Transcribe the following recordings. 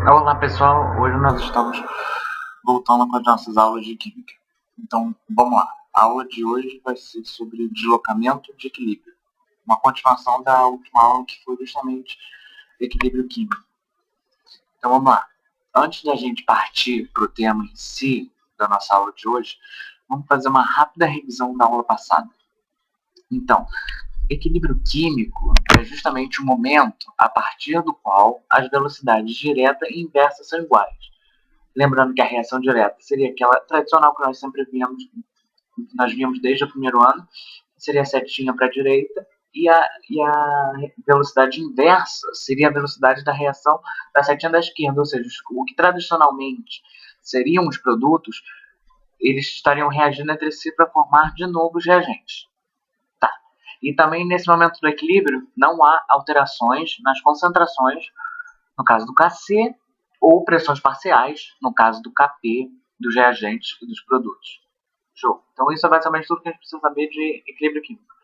Olá pessoal, hoje nós estamos voltando com as nossas aulas de Química. Então vamos lá, a aula de hoje vai ser sobre deslocamento de equilíbrio. Uma continuação da última aula que foi justamente equilíbrio químico. Então vamos lá, antes da gente partir para o tema em si da nossa aula de hoje, vamos fazer uma rápida revisão da aula passada. Então, equilíbrio químico é justamente o momento a partir do qual as velocidades direta e inversa são iguais. Lembrando que a reação direta seria aquela tradicional que nós sempre vimos, que nós vimos desde o primeiro ano, seria a setinha para a direita, e a velocidade inversa seria a velocidade da reação da setinha da esquerda, ou seja, o que tradicionalmente seriam os produtos, eles estariam reagindo entre si para formar de novo os reagentes. Tá. E também nesse momento do equilíbrio, não há alterações nas concentrações, no caso do Kc, ou pressões parciais, no caso do Kp, dos reagentes e dos produtos. Show. Então isso é basicamente tudo que a gente precisa saber de equilíbrio químico.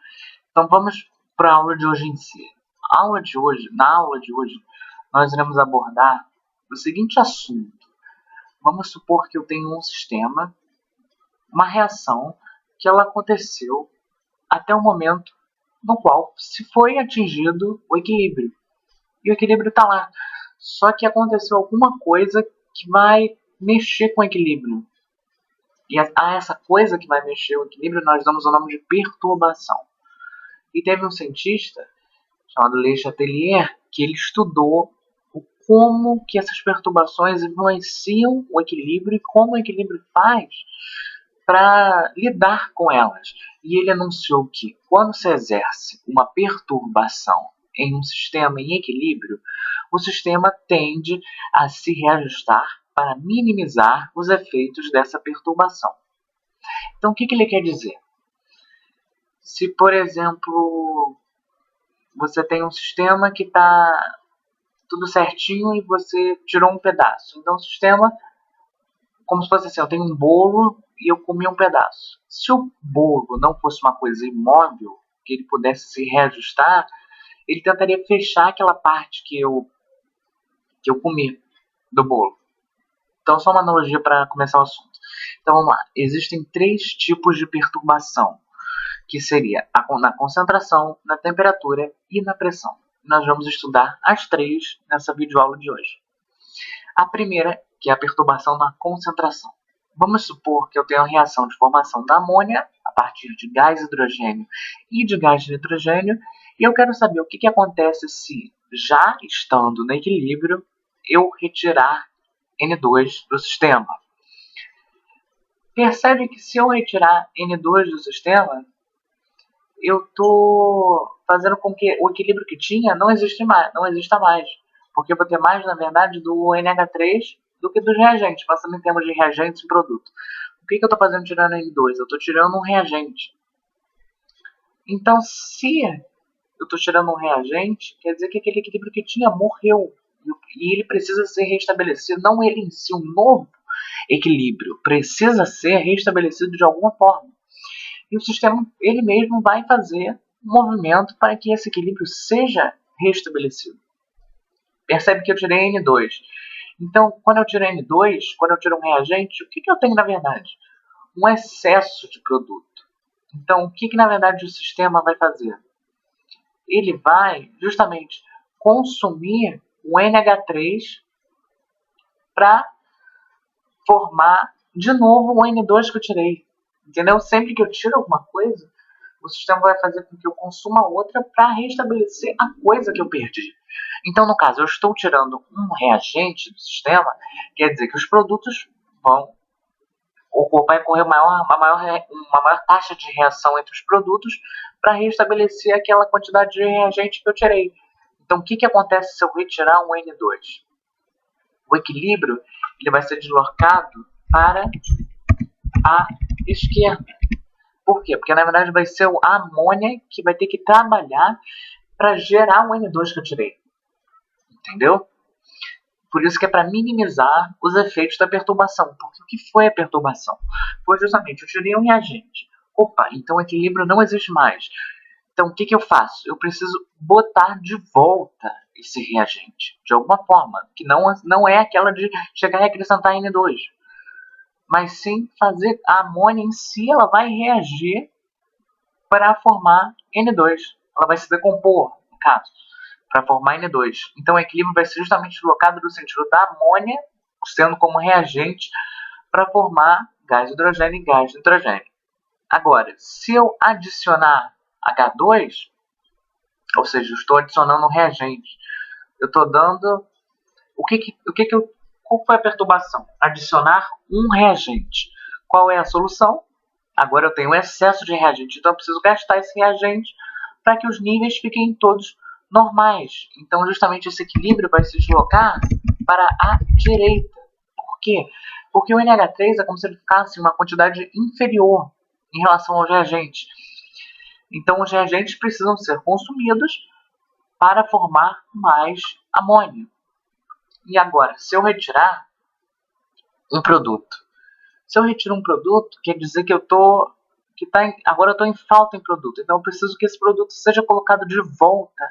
Então vamos para a aula de hoje em si. Na aula de hoje, nós iremos abordar o seguinte assunto. Vamos supor que eu tenho um sistema, uma reação, que ela aconteceu até o momento no qual se foi atingido o equilíbrio. E o equilíbrio está lá. Só que aconteceu alguma coisa que vai mexer com o equilíbrio. E a essa coisa que vai mexer o equilíbrio nós damos o nome de perturbação. E teve um cientista chamado Le Chatelier que ele estudou como que essas perturbações influenciam o equilíbrio e como o equilíbrio faz para lidar com elas. E ele anunciou que quando se exerce uma perturbação em um sistema em equilíbrio, o sistema tende a se reajustar para minimizar os efeitos dessa perturbação. Então, o que ele quer dizer? Se, por exemplo, você tem um sistema que está tudo certinho e você tirou um pedaço. Então, o sistema, como se fosse assim, eu tenho um bolo e eu comi um pedaço. Se o bolo não fosse uma coisa imóvel, que ele pudesse se reajustar, ele tentaria fechar aquela parte que eu comi do bolo. Então, só uma analogia para começar o assunto. Então, vamos lá. Existem 3 tipos de perturbação, que seria na concentração, na temperatura e na pressão. Nós vamos estudar as 3 nessa videoaula de hoje. A primeira, que é a perturbação na concentração. Vamos supor que eu tenho a reação de formação da amônia a partir de gás hidrogênio e de gás de nitrogênio, e eu quero saber o que acontece se, já estando no equilíbrio, eu retirar N2 do sistema. Percebe que se eu retirar N2 do sistema, eu estou fazendo com que o equilíbrio que tinha não exista mais. Porque eu vou ter mais, na verdade, do NH3 do que dos reagentes, passando em termos de reagentes e produto. O que eu estou fazendo tirando N2? Eu estou tirando um reagente. Então, se eu estou tirando um reagente, quer dizer que aquele equilíbrio que tinha morreu. E ele precisa ser restabelecido, não ele em si, um novo equilíbrio precisa ser restabelecido de alguma forma. E o sistema, ele mesmo vai fazer um movimento para que esse equilíbrio seja restabelecido. Percebe que eu tirei N2. Então, quando eu tiro N2, quando eu tiro um reagente, o que eu tenho na verdade? Um excesso de produto. Então, o que na verdade o sistema vai fazer? Ele vai justamente consumir o NH3 para formar de novo o N2 que eu tirei. Entendeu? Sempre que eu tiro alguma coisa, o sistema vai fazer com que eu consuma outra para restabelecer a coisa que eu perdi. Então, no caso, eu estou tirando um reagente do sistema, quer dizer que os produtos vai ocorrer uma maior taxa de reação entre os produtos para restabelecer aquela quantidade de reagente que eu tirei. Então, o que acontece se eu retirar um N2? O equilíbrio ele vai ser deslocado para a esquerda. Por quê? Porque na verdade vai ser a amônia que vai ter que trabalhar para gerar o N2 que eu tirei. Entendeu? Por isso que é para minimizar os efeitos da perturbação. Porque o que foi a perturbação? Foi justamente, eu tirei um reagente. Opa, então o equilíbrio não existe mais. Então o que eu faço? Eu preciso botar de volta esse reagente, de alguma forma, que não é aquela de chegar e acrescentar N2, mas sim fazer a amônia em si, ela vai reagir para formar N2, ela vai se decompor, no caso, para formar N2. Então o equilíbrio vai ser justamente deslocado no sentido da amônia, sendo como reagente para formar gás hidrogênio e gás nitrogênio. Agora, se eu adicionar H2, ou seja, eu estou adicionando um reagente, eu estou dando... Qual foi a perturbação? Adicionar um reagente. Qual é a solução? Agora eu tenho um excesso de reagente, então eu preciso gastar esse reagente para que os níveis fiquem todos normais. Então justamente esse equilíbrio vai se deslocar para a direita. Por quê? Porque o NH3 é como se ele ficasse uma quantidade inferior em relação aos reagentes. Então os reagentes precisam ser consumidos para formar mais amônia. E agora, se eu retirar um produto, quer dizer que agora eu estou em falta em produto. Então eu preciso que esse produto seja colocado de volta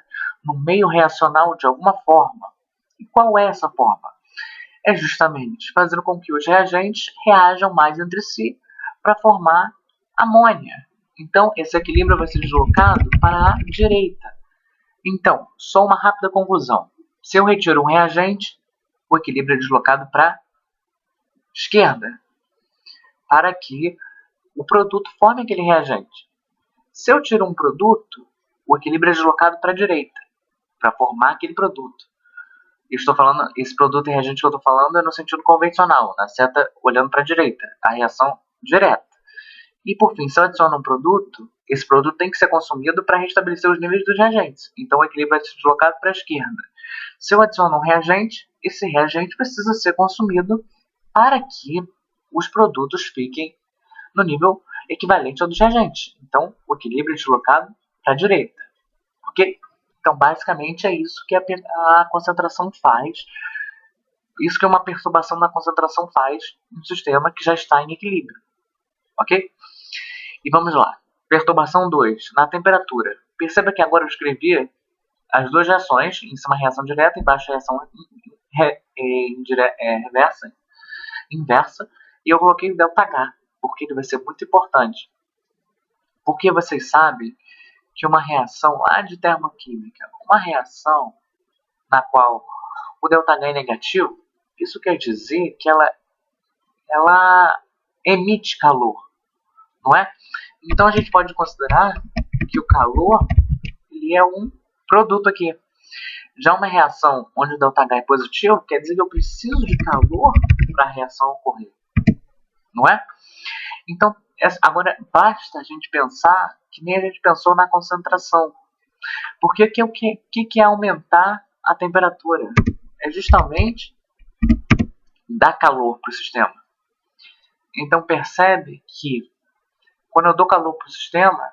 no meio reacional de alguma forma. E qual é essa forma? É justamente fazendo com que os reagentes reajam mais entre si para formar amônia. Então esse equilíbrio vai ser deslocado para a direita. Então, só uma rápida conclusão. Se eu retiro um reagente, o equilíbrio é deslocado para a esquerda, para que o produto forme aquele reagente. Se eu tiro um produto, o equilíbrio é deslocado para a direita, para formar aquele produto. Esse produto e reagente que eu estou falando é no sentido convencional, na seta olhando para a direita, a reação direta. E por fim, se eu adiciono um produto, esse produto tem que ser consumido para restabelecer os níveis dos reagentes. Então o equilíbrio vai ser deslocado para a esquerda. Se eu adiciono um reagente, esse reagente precisa ser consumido para que os produtos fiquem no nível equivalente ao dos reagentes. Então o equilíbrio é deslocado para a direita. Ok? Então basicamente é isso que a concentração faz. Isso que é uma perturbação da concentração faz no sistema que já está em equilíbrio. Ok? E vamos lá. Perturbação 2. Na temperatura. Perceba que agora eu escrevi as duas reações. Em cima a reação direta, embaixo a reação inversa. E eu coloquei o ΔH, porque ele vai ser muito importante. Porque vocês sabem que uma reação lá de termoquímica, uma reação na qual o ΔH é negativo, isso quer dizer que ela emite calor, não é? Então a gente pode considerar que o calor ele é um produto aqui. Já uma reação onde o ΔH é positivo, quer dizer que eu preciso de calor para a reação ocorrer, não é? Então, agora basta a gente pensar que nem a gente pensou na concentração. Porque o que é aumentar a temperatura? É justamente dar calor para o sistema. Então percebe que quando eu dou calor para o sistema,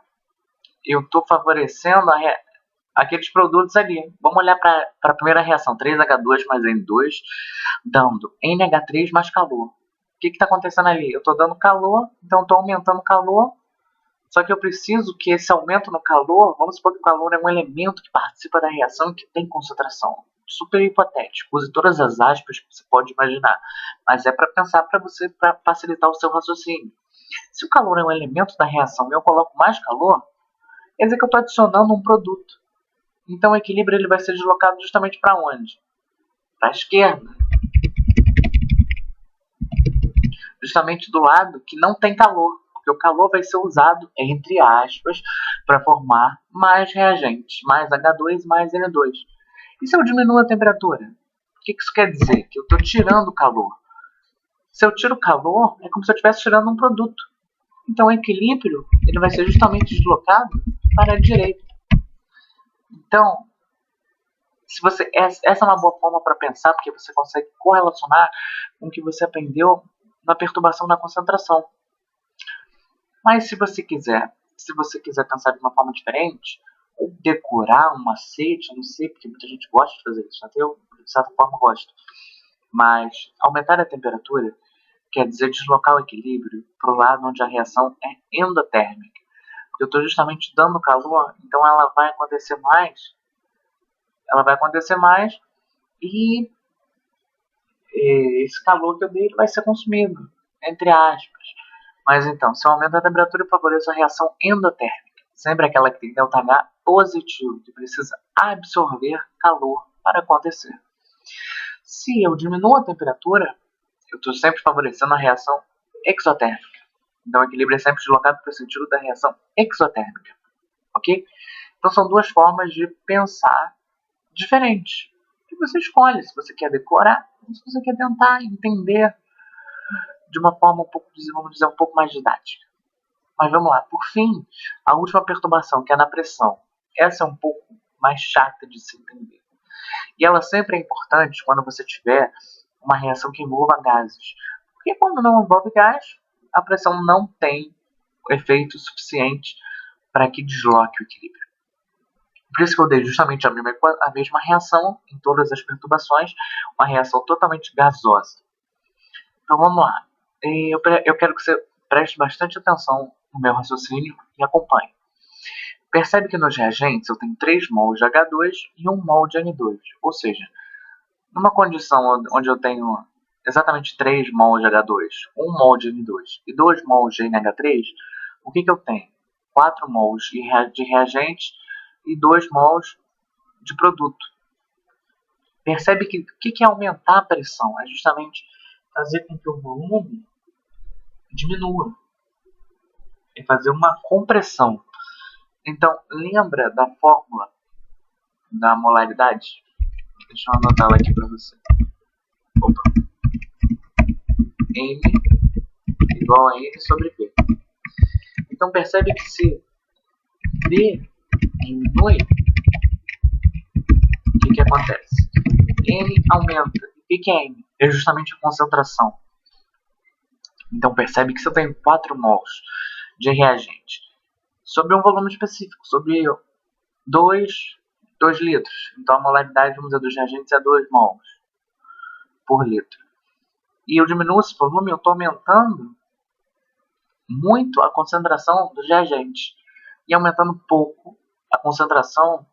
eu estou favorecendo aqueles produtos ali. Vamos olhar para a primeira reação, 3H2 mais N2, dando NH3 mais calor. O que está acontecendo ali? Eu estou dando calor, então estou aumentando o calor, só que eu preciso que esse aumento no calor, vamos supor que o calor é um elemento que participa da reação e que tem concentração. Super hipotético, use todas as aspas que você pode imaginar, mas é para pensar para facilitar o seu raciocínio. Se o calor é um elemento da reação e eu coloco mais calor, quer dizer que eu estou adicionando um produto. Então o equilíbrio ele vai ser deslocado justamente para onde? Para a esquerda. Justamente do lado que não tem calor, porque o calor vai ser usado, entre aspas, para formar mais reagentes, mais H2 mais N2. E se eu diminuo a temperatura? O que isso quer dizer? Que eu estou tirando o calor. Se eu tiro o calor, é como se eu estivesse tirando um produto. Então o equilíbrio ele vai ser justamente deslocado para a direita. Então, essa é uma boa forma para pensar, porque você consegue correlacionar com o que você aprendeu na perturbação da concentração. Mas se você quiser pensar de uma forma diferente, ou decorar um macete, eu não sei, porque muita gente gosta de fazer isso, até eu, de certa forma, gosto. Mas aumentar a temperatura quer dizer deslocar o equilíbrio para o lado onde a reação é endotérmica. Porque eu estou justamente dando calor, então ela vai acontecer mais ela vai acontecer mais e esse calor que eu dei vai ser consumido, entre aspas. Mas então, se eu aumento a temperatura, eu favoreço a reação endotérmica, sempre aquela que tem ΔH positivo, que precisa absorver calor para acontecer. Se eu diminuo a temperatura, eu estou sempre favorecendo a reação exotérmica. Então o equilíbrio é sempre deslocado para o sentido da reação exotérmica. Ok? Então são duas formas de pensar diferentes. E você escolhe se você quer decorar ou se você quer tentar entender de uma forma um pouco, vamos dizer, um pouco mais didática. Mas vamos lá. Por fim, a última perturbação, que é na pressão. Essa é um pouco mais chata de se entender. E ela sempre é importante quando você tiver uma reação que envolva gases. Porque quando não envolve gás, a pressão não tem efeito suficiente para que desloque o equilíbrio. Por isso que eu dei justamente a mesma reação em todas as perturbações, uma reação totalmente gasosa. Então vamos lá. Eu quero que você preste bastante atenção no meu raciocínio e acompanhe. Percebe que nos reagentes eu tenho 3 mols de H2 e 1 mol de N2. Ou seja, numa condição onde eu tenho exatamente 3 mols de H2, 1 mol de N2 e 2 mols de NH3, o que eu tenho? 4 mols de reagente e 2 mols de produto. Percebe que o que é aumentar a pressão? É justamente fazer com que o volume diminua. É fazer uma compressão. Então, lembra da fórmula da molaridade? Deixa eu anotar ela aqui para você. Opa. M igual a N sobre P. Então, percebe que se P diminui, o que acontece? N aumenta. E o que é N? É justamente a concentração. Então, percebe que se eu tenho 4 mols de reagente sobre um volume específico, sobre 2 litros. Então, a molaridade, vamos dizer, dos reagentes é 2 mols por litro. E eu diminuo esse volume, eu estou aumentando muito a concentração dos reagentes e aumentando pouco a concentração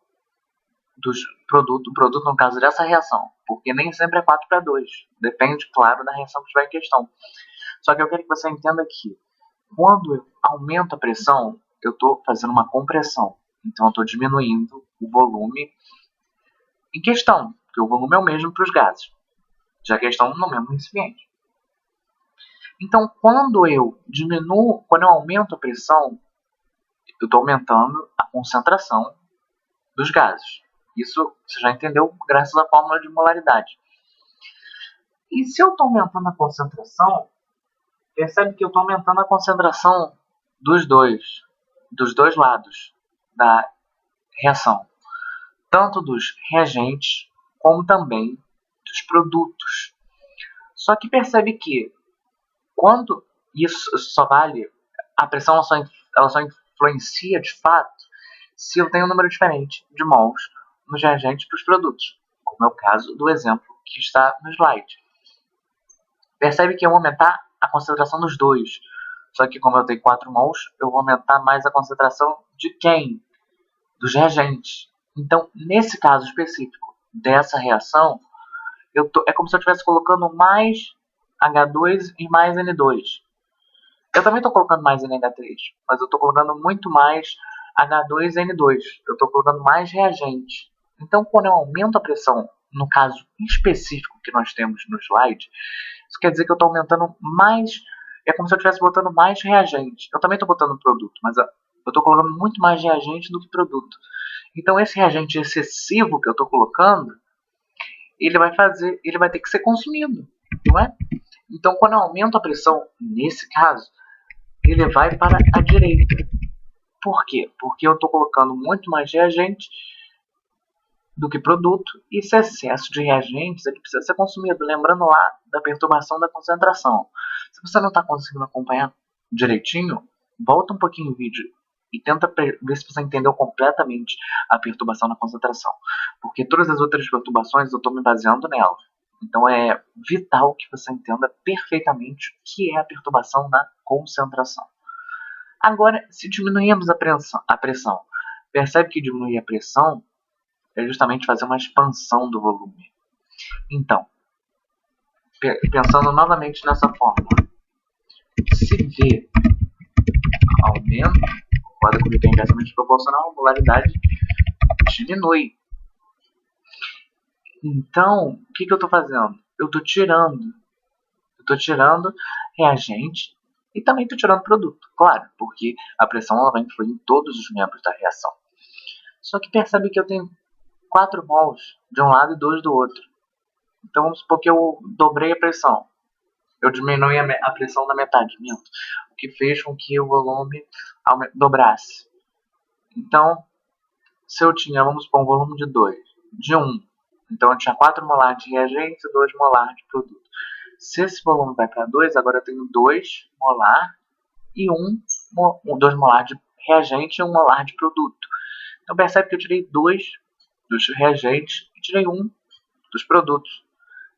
do produto no caso dessa reação, porque nem sempre é 4 para 2, depende, claro, da reação que estiver em questão. Só que eu quero que você entenda que quando eu aumento a pressão, eu estou fazendo uma compressão, então eu estou diminuindo o volume em questão, porque o volume é o mesmo para os gases, já que eles estão no mesmo recipiente. Então, quando eu aumento a pressão, eu estou aumentando a concentração dos gases. Isso você já entendeu graças à fórmula de molaridade. E se eu estou aumentando a concentração, percebe que eu estou aumentando a concentração dos dois lados da reação. Tanto dos reagentes, como também dos produtos. Só que percebe que quando isso só vale, a pressão ela só influencia de fato se eu tenho um número diferente de mols nos reagentes para os produtos, como é o caso do exemplo que está no slide. Percebe que eu vou aumentar a concentração dos dois, só que como eu tenho 4 mols, eu vou aumentar mais a concentração de quem? Dos reagentes. Então, nesse caso específico dessa reação, é como se eu estivesse colocando mais H2 e mais N2. Eu também estou colocando mais NH3, mas eu estou colocando muito mais H2 e N2. Eu estou colocando mais reagente. Então, quando eu aumento a pressão, no caso específico que nós temos no slide, isso quer dizer que eu estou aumentando mais. É como se eu estivesse botando mais reagente. Eu também estou botando produto, mas eu estou colocando muito mais reagente do que produto. Então, esse reagente excessivo que eu estou colocando, ele vai ter que ser consumido, não é? Então, quando eu aumento a pressão, nesse caso, ele vai para a direita. Por quê? Porque eu estou colocando muito mais reagente do que produto, e esse excesso de reagentes ele precisa ser consumido. Lembrando lá da perturbação da concentração. Se você não está conseguindo acompanhar direitinho, volta um pouquinho o vídeo e tenta ver se você entendeu completamente a perturbação da concentração. Porque todas as outras perturbações eu estou me baseando nela. Então é vital que você entenda perfeitamente o que é a perturbação da concentração. Agora, se diminuirmos a pressão, percebe que diminuir a pressão é justamente fazer uma expansão do volume. Então, pensando novamente nessa fórmula, se V aumenta, concorda comigo que é inversamente proporcional, a molaridade diminui. Então, o que eu estou fazendo? Eu estou tirando reagente e também estou tirando produto, claro, porque a pressão ela vai influir em todos os membros da reação. Só que percebe que eu tenho 4 mols de um lado e 2 do outro. Então vamos supor que eu dobrei a pressão. Eu diminui a pressão na metade, minto. O que fez com que o volume dobrasse. Então, se eu tinha, vamos supor, um volume de 2, de 1, então eu tinha 4 molar de reagente e 2 molar de produto. Se esse volume vai para 2, agora eu tenho 2 molar e 2 molar de reagente e 1 molar de produto. Então percebe que eu tirei 2 dos reagentes e tirei 1 dos produtos.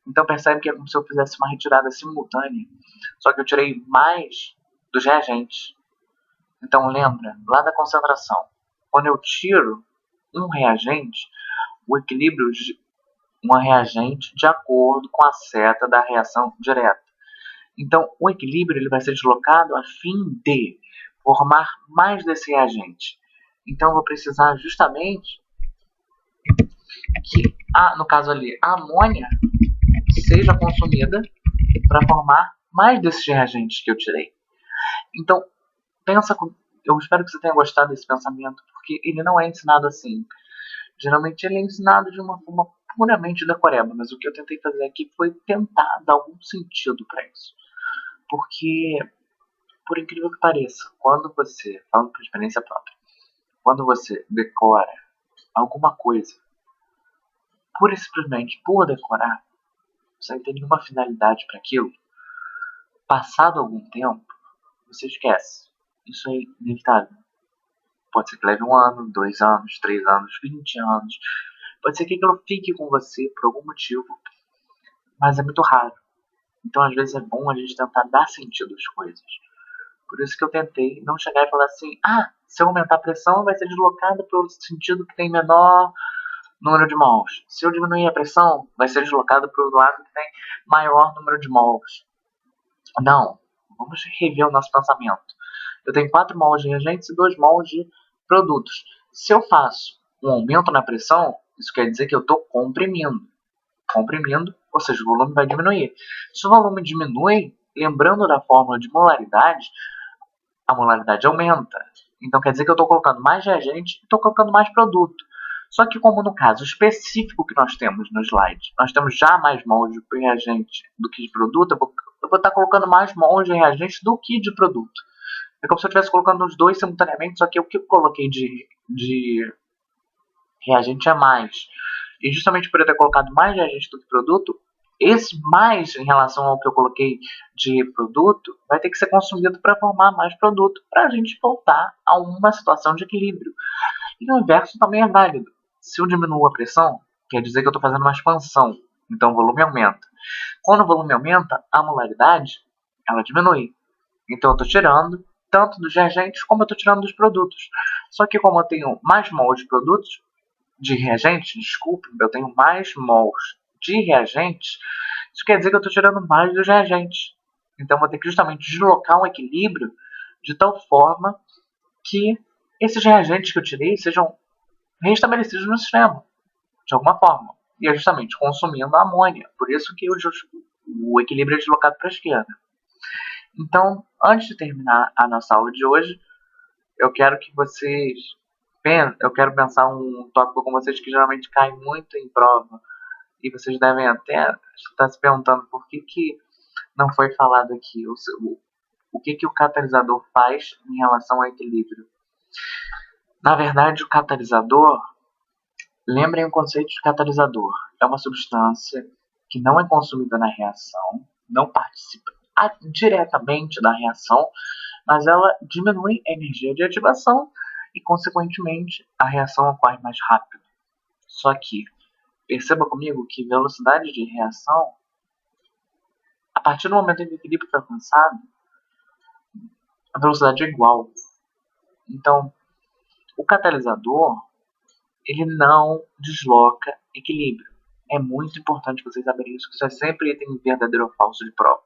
Então percebe que é como se eu fizesse uma retirada simultânea, só que eu tirei mais dos reagentes. Então lembra, lá da concentração, quando eu tiro um reagente, o equilíbrio de um reagente de acordo com a seta da reação direta. Então o equilíbrio ele vai ser deslocado a fim de formar mais desse reagente. Então eu vou precisar justamente que, no caso ali, a amônia seja consumida para formar mais desses reagentes que eu tirei. Então, eu espero que você tenha gostado desse pensamento, porque ele não é ensinado assim. Geralmente ele é ensinado de uma forma puramente decoreba, mas o que eu tentei fazer aqui foi tentar dar algum sentido para isso. Porque, por incrível que pareça, quando você, falando por experiência própria, quando você decora alguma coisa, pura e simplesmente por decorar, sem ter nenhuma finalidade para aquilo, passado algum tempo, você esquece. Isso é inevitável. Pode ser que leve 1 ano, 2 anos, 3 anos, 20 anos. Pode ser que aquilo fique com você por algum motivo, mas é muito raro. Então, às vezes, é bom a gente tentar dar sentido às coisas. Por isso que eu tentei não chegar e falar assim, se eu aumentar a pressão, vai ser deslocada para o sentido que tem menor número de mols. Se eu diminuir a pressão, vai ser deslocado para o lado que tem maior número de mols. Não, vamos rever o nosso pensamento. Eu tenho 4 mols de reagentes e 2 mols de produtos. Se eu faço um aumento na pressão, isso quer dizer que eu estou comprimindo. Comprimindo, ou seja, o volume vai diminuir. Se o volume diminui, lembrando da fórmula de molaridade, a molaridade aumenta. Então quer dizer que eu estou colocando mais reagente e estou colocando mais produto. Só que como no caso específico que nós temos no slide, nós temos já mais mols de reagente do que de produto, eu vou estar colocando mais mols de reagente do que de produto. É como se eu estivesse colocando os dois simultaneamente, só que o que eu coloquei de reagente é mais. E justamente por eu ter colocado mais reagente do que produto, esse mais em relação ao que eu coloquei de produto vai ter que ser consumido para formar mais produto, para a gente voltar a uma situação de equilíbrio. E o inverso também é válido. Se eu diminuo a pressão, quer dizer que eu estou fazendo uma expansão, então o volume aumenta. Quando o volume aumenta, a molaridade ela diminui. Então eu estou tirando tanto dos reagentes como eu estou tirando dos produtos. Só que como eu tenho mais mols de produtos, de reagentes, desculpe, eu tenho mais mols de reagentes, isso quer dizer que eu estou tirando mais dos reagentes. Então eu vou ter que justamente deslocar um equilíbrio de tal forma que esses reagentes que eu tirei sejam restabelecidos no sistema, de alguma forma. E é justamente consumindo a amônia. Por isso que o equilíbrio é deslocado para a esquerda. Então, antes de terminar a nossa aula de hoje, eu quero pensar um tópico com vocês que geralmente cai muito em prova. E vocês devem até estar se perguntando por que não foi falado aqui. O que o catalisador faz em relação ao equilíbrio. Na verdade, o catalisador, lembrem o conceito de catalisador. É uma substância que não é consumida na reação, não participa diretamente da reação, mas ela diminui a energia de ativação e, consequentemente, a reação ocorre mais rápido. Só que, perceba comigo que velocidade de reação, a partir do momento em que o equilíbrio foi alcançado, a velocidade é igual. Então, o catalisador, ele não desloca equilíbrio. É muito importante vocês saberem isso, que isso é sempre item verdadeiro ou falso de prova.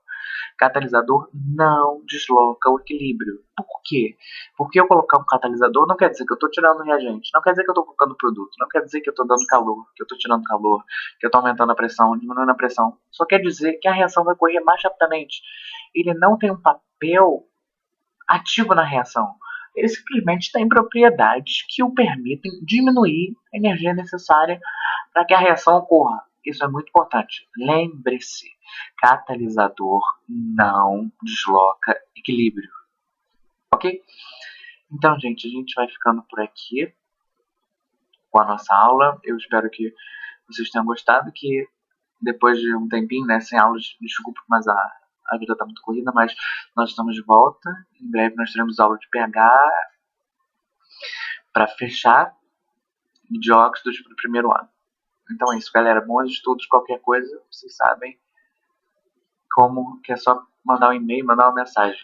Catalisador não desloca o equilíbrio. Por quê? Porque eu colocar um catalisador não quer dizer que eu estou tirando reagente, não quer dizer que eu estou colocando produto, não quer dizer que eu estou dando calor, que eu estou tirando calor, que eu estou aumentando a pressão, diminuindo a pressão. Só quer dizer que a reação vai correr mais rapidamente. Ele não tem um papel ativo na reação. Ele simplesmente tem propriedades que o permitem diminuir a energia necessária para que a reação ocorra. Isso é muito importante. Lembre-se, catalisador não desloca equilíbrio. Ok? Então, gente, a gente vai ficando por aqui com a nossa aula. Eu espero que vocês tenham gostado, que depois de um tempinho, né, sem aulas, desculpa, mas a vida está muito corrida, mas nós estamos de volta. Em breve nós teremos aula de pH para fechar e de óxidos para o primeiro ano. Então é isso, galera. Bons estudos. Qualquer coisa, vocês sabem como que é só mandar um e-mail, mandar uma mensagem.